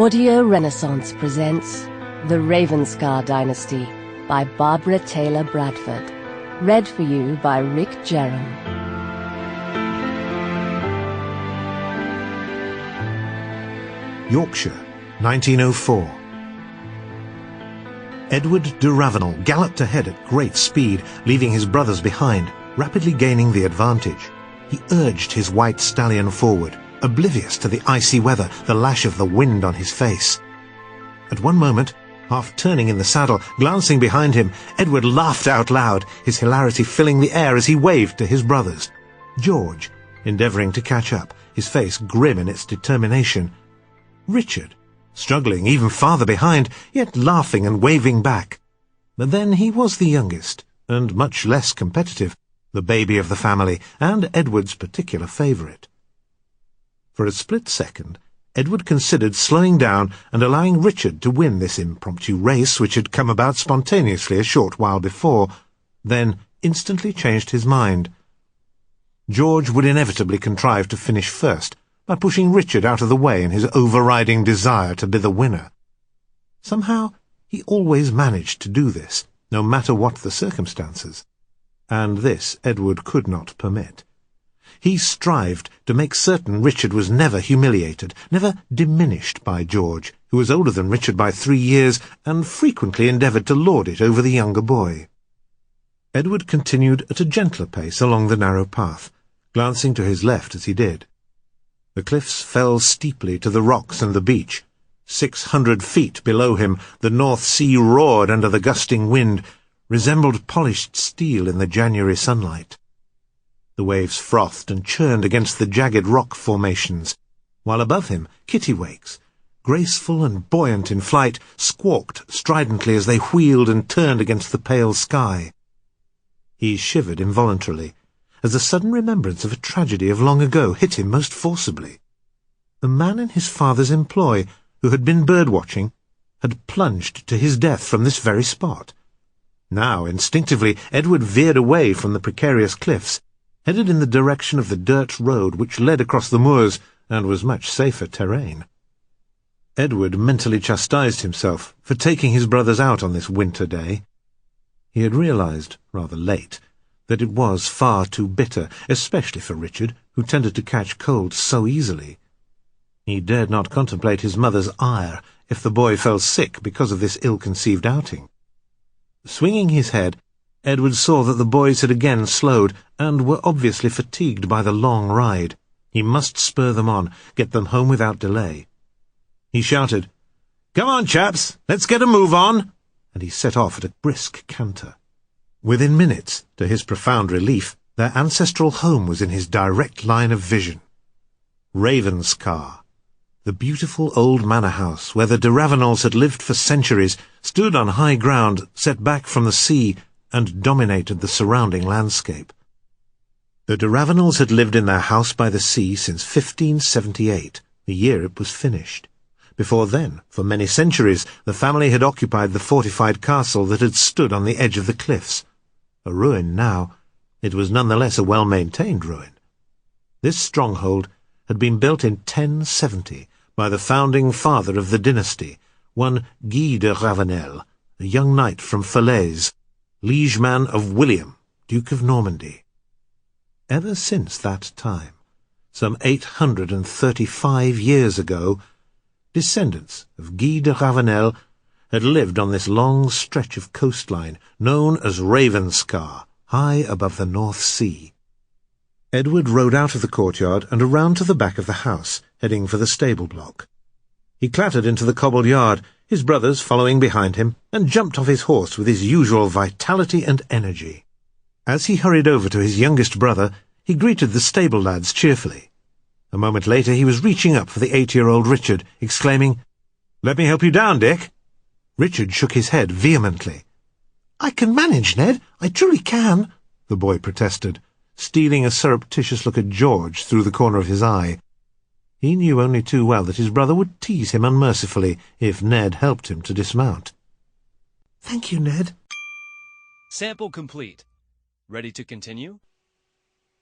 Audio Renaissance presents The Ravenscar Dynasty by Barbara Taylor Bradford. Read for you by Ric Jerrom. Yorkshire, 1904. Edward Deravenel galloped ahead at great speed, leaving his brothers behind, rapidly gaining the advantage. He urged his white stallion forward, oblivious to the icy weather, the lash of the wind on his face. At one moment, half turning in the saddle, glancing behind him, Edward laughed out loud, his hilarity filling the air as he waved to his brothers. George, endeavouring to catch up, his face grim in its determination. Richard, struggling even farther behind, yet laughing and waving back. But then he was the youngest, and much less competitive, the baby of the family, and Edward's particular favourite. For a split second, Edward considered slowing down and allowing Richard to win this impromptu race which had come about spontaneously a short while before, then instantly changed his mind. George would inevitably contrive to finish first by pushing Richard out of the way in his overriding desire to be the winner. Somehow he always managed to do this, no matter what the circumstances, and this Edward could not permit. He strived to make certain Richard was never humiliated, never diminished by George, who was older than Richard by 3 years, and frequently endeavoured to lord it over the younger boy. Edward continued at a gentler pace along the narrow path, glancing to his left as he did. The cliffs fell steeply to the rocks and the beach. 600 feet below him, the North Sea roared under the gusting wind, resembled polished steel in the January sunlight. The waves frothed and churned against the jagged rock formations, while above him kittiwakes, graceful and buoyant in flight, squawked stridently as they wheeled and turned against the pale sky. He shivered involuntarily, as a sudden remembrance of a tragedy of long ago hit him most forcibly. The man in his father's employ, who had been bird-watching, had plunged to his death from this very spot. Now, instinctively, Edward veered away from the precarious cliffs, headed in the direction of the dirt road which led across the moors and was much safer terrain. Edward mentally chastised himself for taking his brothers out on this winter day. He had realized, rather late, that it was far too bitter, especially for Richard, who tended to catch cold so easily. He dared not contemplate his mother's ire if the boy fell sick because of this ill-conceived outing. Swinging his head, Edward saw that the boys had again slowed, and were obviously fatigued by the long ride. He must spur them on, get them home without delay. He shouted, "Come on, chaps, let's get a move on!" and he set off at a brisk canter. Within minutes, to his profound relief, their ancestral home was in his direct line of vision. Ravenscar, the beautiful old manor house where the Deravenels had lived for centuries, stood on high ground set back from the sea and dominated the surrounding landscape. The Deravenels had lived in their house by the sea since 1578, the year it was finished. Before then, for many centuries, the family had occupied the fortified castle that had stood on the edge of the cliffs. A ruin now, it was nonetheless a well-maintained ruin. This stronghold had been built in 1070 by the founding father of the dynasty, one Guy de Ravenel, a young knight from Falaise, liegeman of William, Duke of Normandy. Ever since that time, some 835 years ago, descendants of Guy de Ravenel had lived on this long stretch of coastline known as Ravenscar, high above the North Sea. Edward rode out of the courtyard and around to the back of the house, heading for the stable block. He clattered into the cobbled yard, his brothers following behind him, and jumped off his horse with his usual vitality and energy. As he hurried over to his youngest brother, he greeted the stable lads cheerfully. A moment later he was reaching up for the 8-year-old Richard, exclaiming, "Let me help you down, Dick." Richard shook his head vehemently. "I can manage, Ned, I truly can," the boy protested, stealing a surreptitious look at George through the corner of his eye. He knew only too well that his brother would tease him unmercifully if Ned helped him to dismount. "Thank you, Ned." Sample complete. Ready to continue?